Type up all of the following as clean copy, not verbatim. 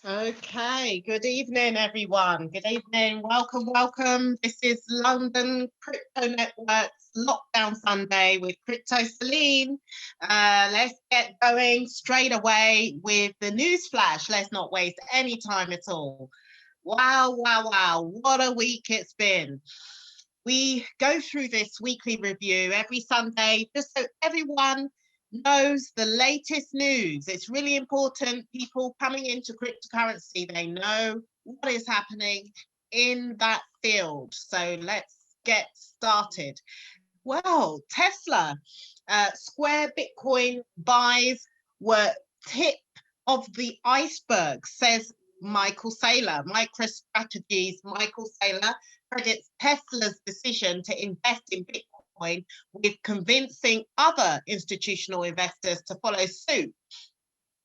Okay, good evening, everyone. Good evening. Welcome, welcome. This is London Crypto Network's Lockdown Sunday with Crypto Celine. Let's get going straight away with the news flash. Let's not waste any time at all. Wow, wow, wow. What a week it's been. We go through this weekly review every Sunday just so everyone knows the latest news. It's really important. People coming into cryptocurrency, they know what is happening in that field. So let's get started. Well, Tesla, Square Bitcoin buys were tip of the iceberg, says Michael Saylor. MicroStrategy's Michael Saylor credits Tesla's decision to invest in Bitcoin with convincing other institutional investors to follow suit.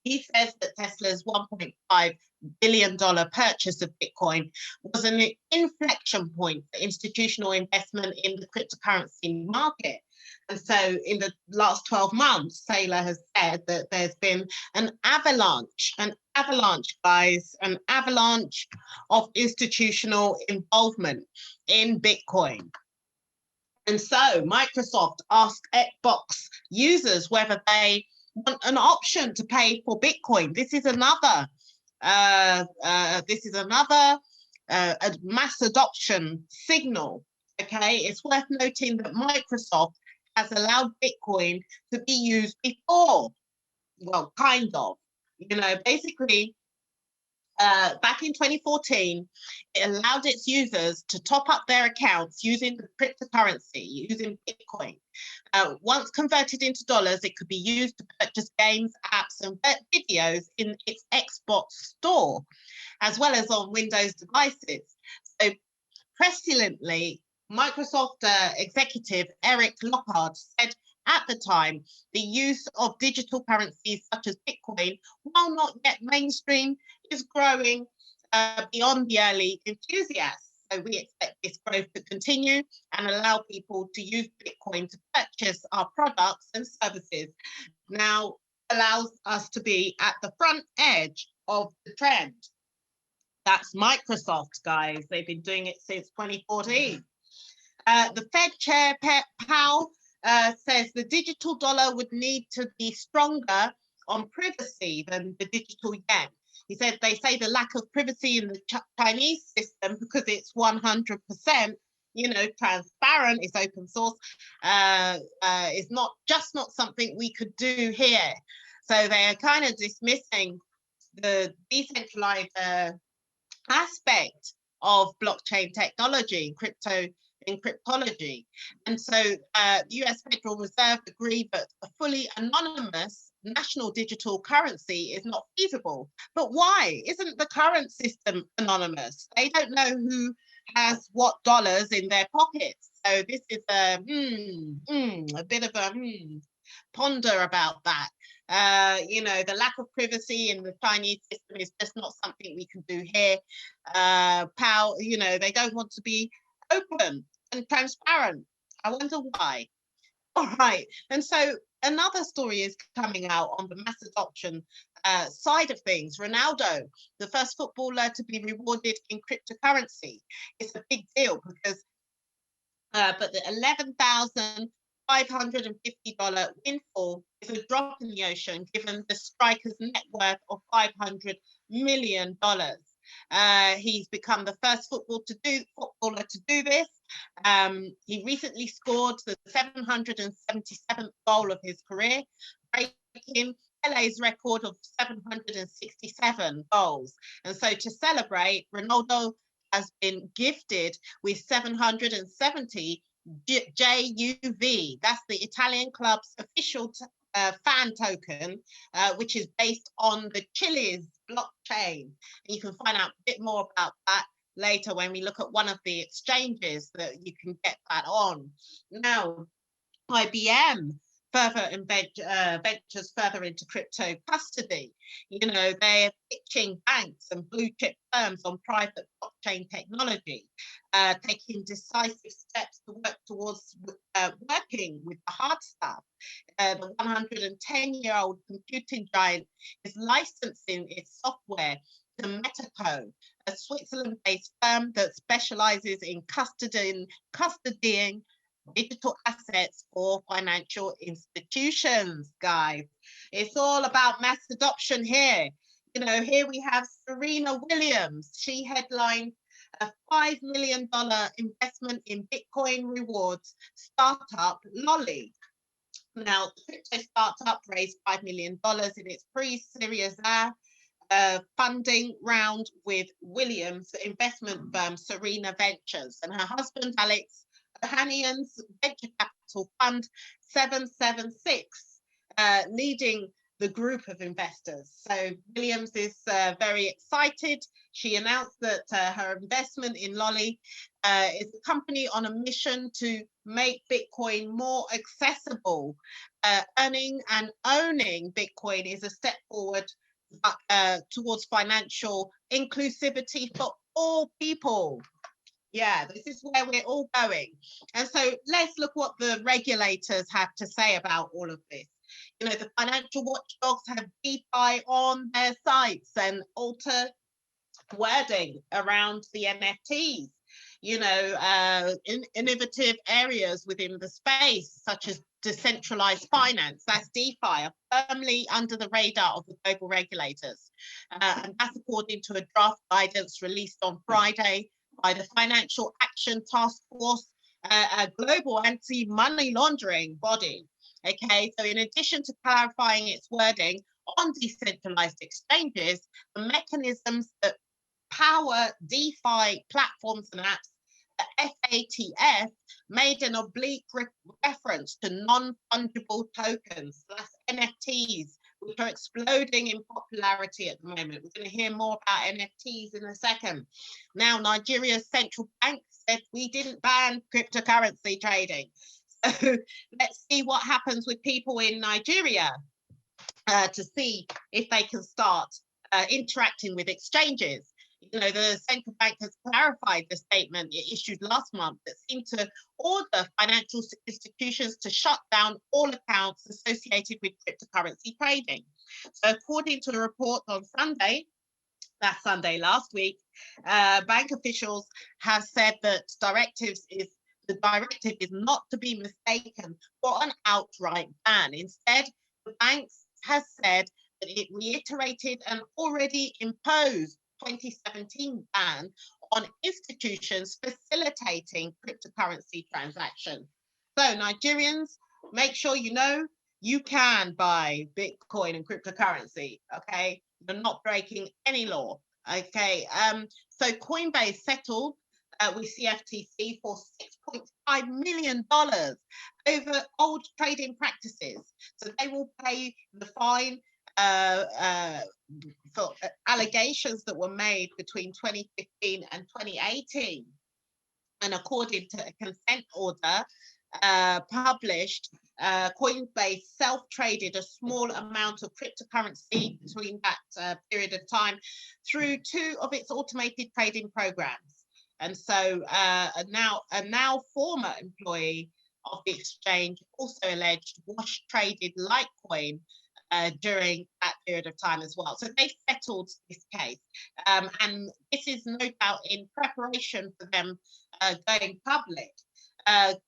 He says that Tesla's $1.5 billion purchase of Bitcoin was an inflection point for institutional investment in the cryptocurrency market. And so in the last 12 months, Saylor has said that there's been an avalanche, guys, an avalanche of institutional involvement in Bitcoin. And so Microsoft asked Xbox users whether they want an option to pay for Bitcoin. This is another a mass adoption signal. Okay, it's worth noting that Microsoft has allowed Bitcoin to be used before. Well, kind of. You know, basically, back in 2014, it allowed its users to top up their accounts using the cryptocurrency, using Bitcoin. Once converted into dollars, it could be used to purchase games, apps, and videos in its Xbox store, as well as on Windows devices. So, presciently, Microsoft executive Eric Lockhart said at the time, the use of digital currencies such as Bitcoin, while not yet mainstream, is growing beyond the early enthusiasts. So we expect this growth to continue and allow people to use Bitcoin to purchase our products and services. Now, allows us to be at the front edge of the trend. That's Microsoft, guys. They've been doing it since 2014. The Fed Chair, Powell, says the digital dollar would need to be stronger on privacy than the digital yen. He said they say the lack of privacy in the Chinese system, because it's 100%, transparent, it's open source, is not something we could do here. So they're kind of dismissing the decentralized aspect of blockchain technology, cryptology. And so the US Federal Reserve agreed that a fully anonymous national digital currency is not feasible. But why? Isn't the current system anonymous? They don't know who has what dollars in their pockets. So this is a bit of a ponder about that. The lack of privacy in the Chinese system is just not something we can do here. They don't want to be open and transparent. I wonder why. All right. And so another story is coming out on the mass adoption side of things. Ronaldo, the first footballer to be rewarded in cryptocurrency. It's a big deal because but the $11,550 windfall is a drop in the ocean given the striker's net worth of $500 million. He's become the first footballer to do this. He recently scored the 777th goal of his career, breaking Pele's record of 767 goals. And so to celebrate, Ronaldo has been gifted with 770 JUV. That's the Italian club's official fan token, which is based on the Chile's blockchain. And you can find out a bit more about that later when we look at one of the exchanges that you can get that on. Now, IBM further ventures further into crypto custody. You know, they're pitching banks and blue chip firms on private blockchain technology, taking decisive steps to work towards working with the hard stuff. The 110-year-old computing giant is licensing its software to Metaco, a Switzerland-based firm that specializes in custodying digital assets for financial institutions, guys. It's all about mass adoption here. You know, here we have Serena Williams. She headlined a $5 million investment in Bitcoin rewards startup Lolly. Now, the crypto startup raised $5 million in its pre-Series A funding round with Williams investment firm Serena Ventures and her husband Alex Ohanian's venture capital fund 776, leading the group of investors. So Williams is very excited. She announced that her investment in Lolly is a company on a mission to make Bitcoin more accessible. Earning and owning Bitcoin is a step forward towards financial inclusivity for all people. Yeah, this is where we're all going. And so let's look what the regulators have to say about all of this. You know, the financial watchdogs have DeFi on their sites and alter wording around the NFTs. You know, innovative areas within the space, such as decentralized finance, that's DeFi, are firmly under the radar of the global regulators. And that's according to a draft guidance released on Friday by the Financial Action Task Force, a global anti-money laundering body. Okay, so in addition to clarifying its wording on decentralized exchanges, the mechanisms that power DeFi platforms and apps, the FATF made an oblique reference to non-fungible tokens, that's NFTs, which are exploding in popularity at the moment. We're going to hear more about NFTs in a second. Now, Nigeria's central bank said we didn't ban cryptocurrency trading. So let's see what happens with people in Nigeria to see if they can start interacting with exchanges. You know, the central bank has clarified the statement it issued last month that seemed to order financial institutions to shut down all accounts associated with cryptocurrency trading. So according to a report on Sunday, that Sunday last week, bank officials have said that the directive is not to be mistaken for an outright ban. Instead, the bank has said that it reiterated an already imposed 2017 ban on institutions facilitating cryptocurrency transactions. So Nigerians, make sure you know you can buy Bitcoin and cryptocurrency, okay? You're not breaking any law, okay? So Coinbase settled with CFTC for $6.5 million over old trading practices. So they will pay the fine for allegations that were made between 2015 and 2018. And according to a consent order published, Coinbase self-traded a small amount of cryptocurrency between that period of time through two of its automated trading programs. And so a now former employee of the exchange also alleged wash traded Litecoin during that period of time as well. So they settled this case. And this is no doubt in preparation for them going public.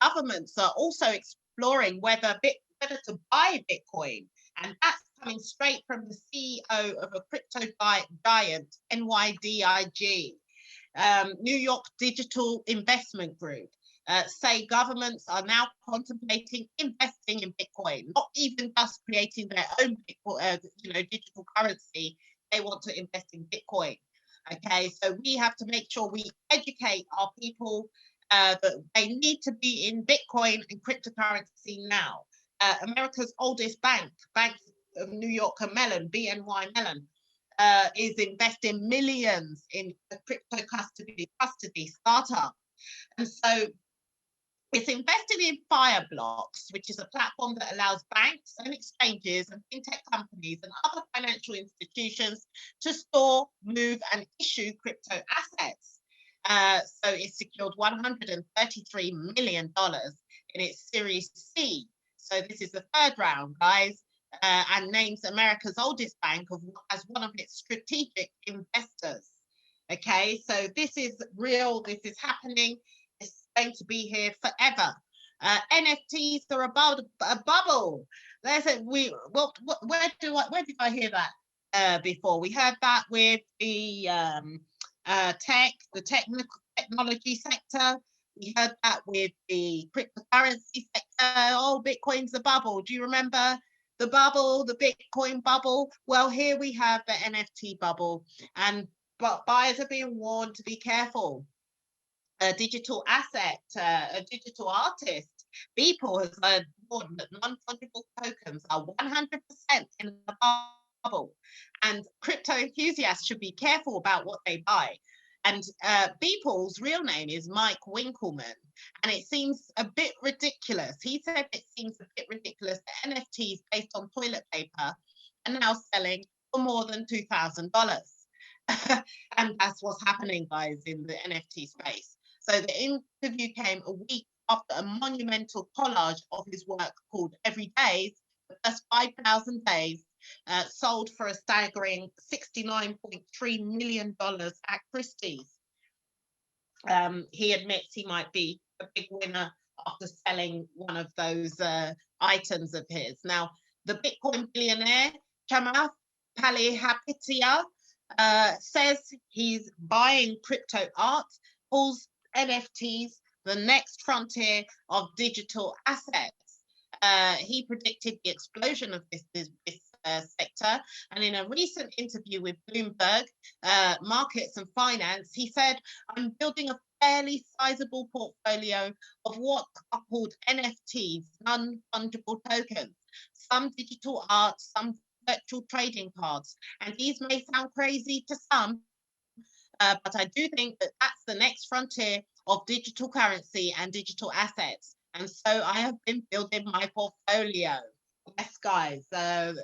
Governments are also exploring whether to buy Bitcoin. And that's coming straight from the CEO of a crypto giant, NYDIG. New York Digital Investment Group. Say governments are now contemplating investing in Bitcoin, not even just creating their own Bitcoin, digital currency. They want to invest in Bitcoin. Okay, so we have to make sure we educate our people that they need to be in Bitcoin and cryptocurrency now. America's oldest bank, Bank of New York and Mellon, BNY Mellon, is investing millions in a crypto custody startup. And so It's invested in Fireblocks, which is a platform that allows banks and exchanges and fintech companies and other financial institutions to store, move, and issue crypto assets. So it secured $133 million in its Series C. So this is the third round, guys, and names America's oldest bank as one of its strategic investors. Okay, so this is real, this is happening. It's going to be here forever. NFTs are about a bubble. There's a where did I hear that before? We heard that with the technology sector. We heard that with the cryptocurrency sector. Oh, Bitcoin's a bubble. Do you remember the bubble, the Bitcoin bubble? Well, here we have the NFT bubble, but buyers are being warned to be careful. A digital asset, a digital artist, Beeple has warned that non-fungible tokens are 100% in the bubble, and crypto enthusiasts should be careful about what they buy. And Beeple's real name is Mike Winkleman, and it seems a bit ridiculous. He said it seems a bit ridiculous that NFTs based on toilet paper are now selling for more than $2,000. And that's what's happening, guys, in the NFT space. So the interview came a week after a monumental collage of his work called Every Days, the first 5,000 days, sold for a staggering $69.3 million at Christie's. He admits he might be a big winner after selling one of those items of his. Now, the Bitcoin billionaire, Chamath Palihapitiya, says he's buying crypto art, calls NFTs the next frontier of digital assets. He predicted the explosion of this sector, and in a recent interview with Bloomberg Markets and Finance, he said, "I'm building a fairly sizable portfolio of what are called NFTs, non-fungible tokens, some digital art, some virtual trading cards, and these may sound crazy to some, but I do think that that's the next frontier of digital currency and digital assets. And so I have been building my portfolio." Yes, guys, a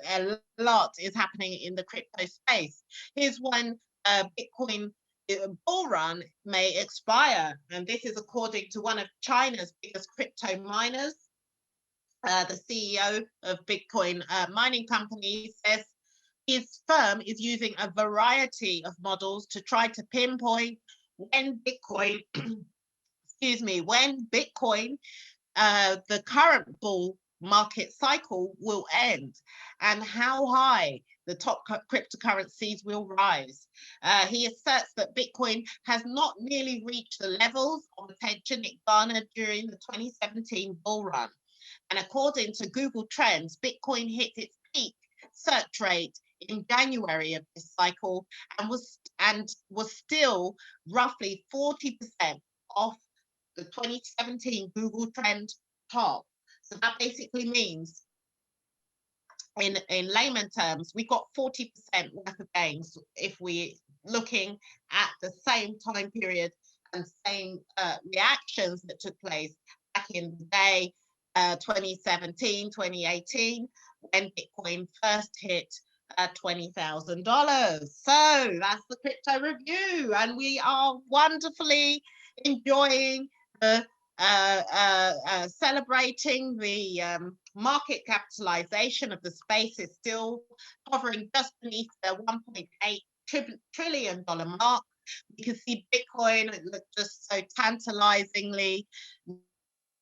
lot is happening in the crypto space. Here's one Bitcoin bull run may expire, and this is according to one of China's biggest crypto miners. The CEO of Bitcoin mining company says his firm is using a variety of models to try to pinpoint when Bitcoin, when Bitcoin, the current bull market cycle will end and how high the top cryptocurrencies will rise. He asserts that Bitcoin has not nearly reached the levels of attention it garnered during the 2017 bull run. And according to Google Trends, Bitcoin hit its peak search rate in January of this cycle and was still roughly 40% off the 2017 Google Trend top. So that basically means, in layman terms, we got 40% worth of gains if we looking at the same time period and same reactions that took place back in the day, 2017, 2018, when Bitcoin first hit $20,000. So that's the crypto review, and we are wonderfully enjoying the celebrating the market capitalization of the space is still hovering just beneath the $1.8 trillion mark. You can see Bitcoin look just so tantalizingly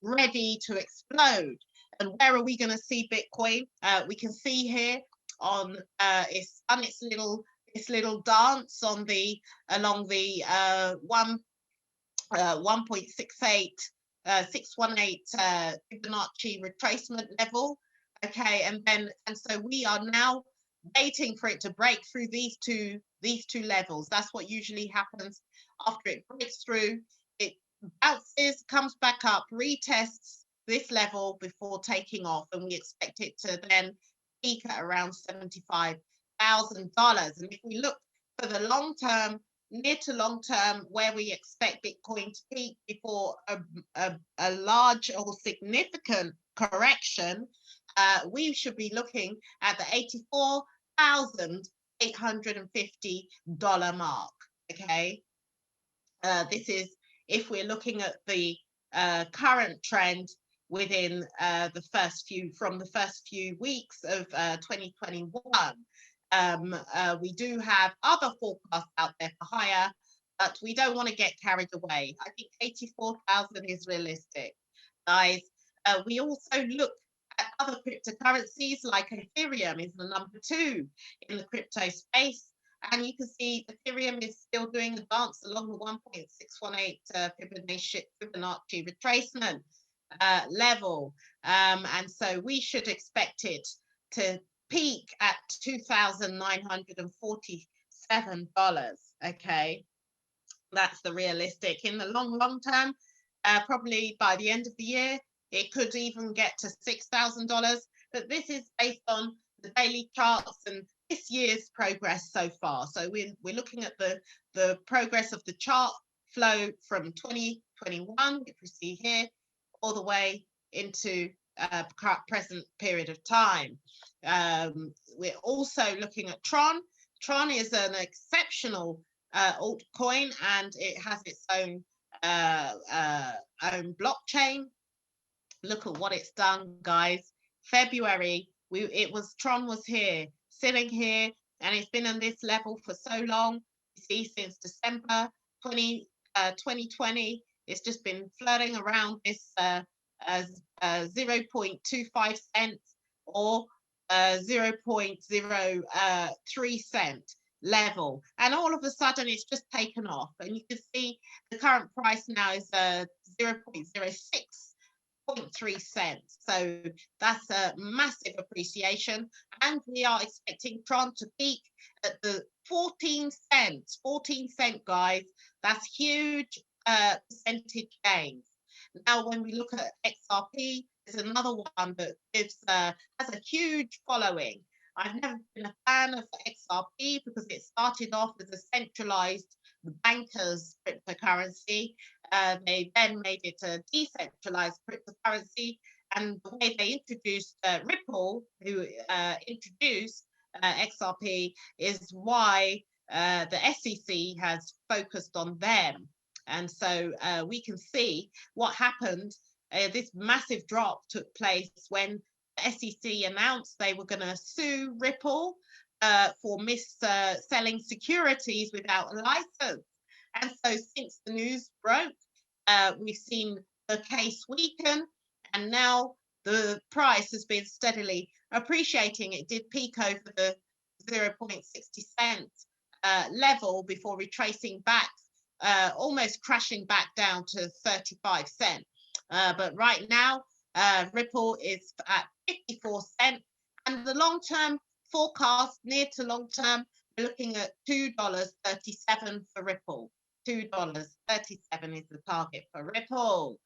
ready to explode. And where are we going to see Bitcoin? We can see here on it's done its little dance on along the 1.68 618 Fibonacci retracement level. Okay, and so we are now waiting for it to break through these two levels. That's what usually happens after it breaks through. It bounces, comes back up, retests this level before taking off, and we expect it to then peak at around $75,000. And if we look for the long term near to long term, where we expect Bitcoin to peak before a large or significant correction, we should be looking at the $84,850 mark. Okay, this is if we're looking at the current trend within the first few weeks of 2021. We do have other forecasts out there for higher, but we don't want to get carried away. I think 84,000 is realistic, guys. We also look at other cryptocurrencies, like Ethereum is the number 2 in the crypto space. And you can see Ethereum is still doing the dance along the 1.618 Fibonacci retracement level. And so we should expect it to peak at $2,947. Okay, that's the realistic. In the long term, probably by the end of the year, it could even get to $6,000. But this is based on the daily charts and this year's progress so far. So we're looking at the progress of the chart flow from 2021, if we see here, all the way into present period of time. We're also looking at Tron. Tron is an exceptional altcoin, and it has its own blockchain. Look at what it's done, guys. February, Tron was here, sitting here, and it's been on this level for so long. You see, since December 2020, it's just been flirting around this 0.25 cents or 0.03 cent level, and all of a sudden it's just taken off, and you can see the current price now is 0.06.3 cents. So that's a massive appreciation, and we are expecting Tron to peak at the 14 cents, guys. That's huge percentage gains. Now, when we look at XRP, there's another one that has a huge following. I've never been a fan of XRP because it started off as a centralized bankers cryptocurrency. They then made it a decentralized cryptocurrency, and the way they introduced Ripple, who introduced XRP, is why the SEC has focused on them. And so we can see what happened. This massive drop took place when the SEC announced they were going to sue Ripple for selling securities without a license. And so since the news broke, we've seen the case weaken, and now the price has been steadily appreciating. It did peak over the 0.60 cents level before retracing back, almost crashing back down to 35 cents. But right now, Ripple is at 54 cents, and the long-term forecast, near to long-term, we're looking at $2.37 for Ripple. $2.37 is the target for Ripple.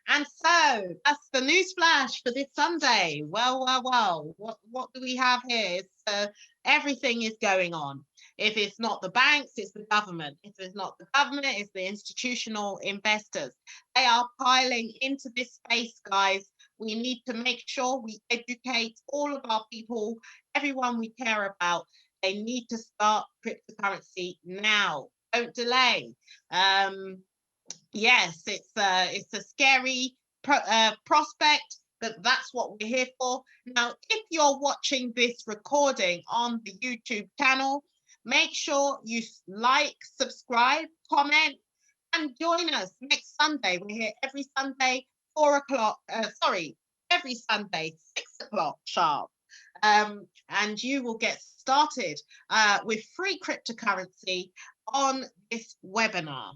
And so that's the news flash for this Sunday. Well, what do we have here? Everything is going on. If it's not the banks, it's the government. If it's not the government, it's the institutional investors. They are piling into this space, guys. We need to make sure we educate all of our people, everyone we care about. They need to start cryptocurrency now. Don't delay. Yes, it's a scary prospect, but that's what we're here for. Now, if you're watching this recording on the YouTube channel, make sure you like, subscribe, comment, and join us next Sunday. We're here every Sunday, 4 o'clock. Every Sunday, 6 o'clock sharp. And you will get started with free cryptocurrency on this webinar.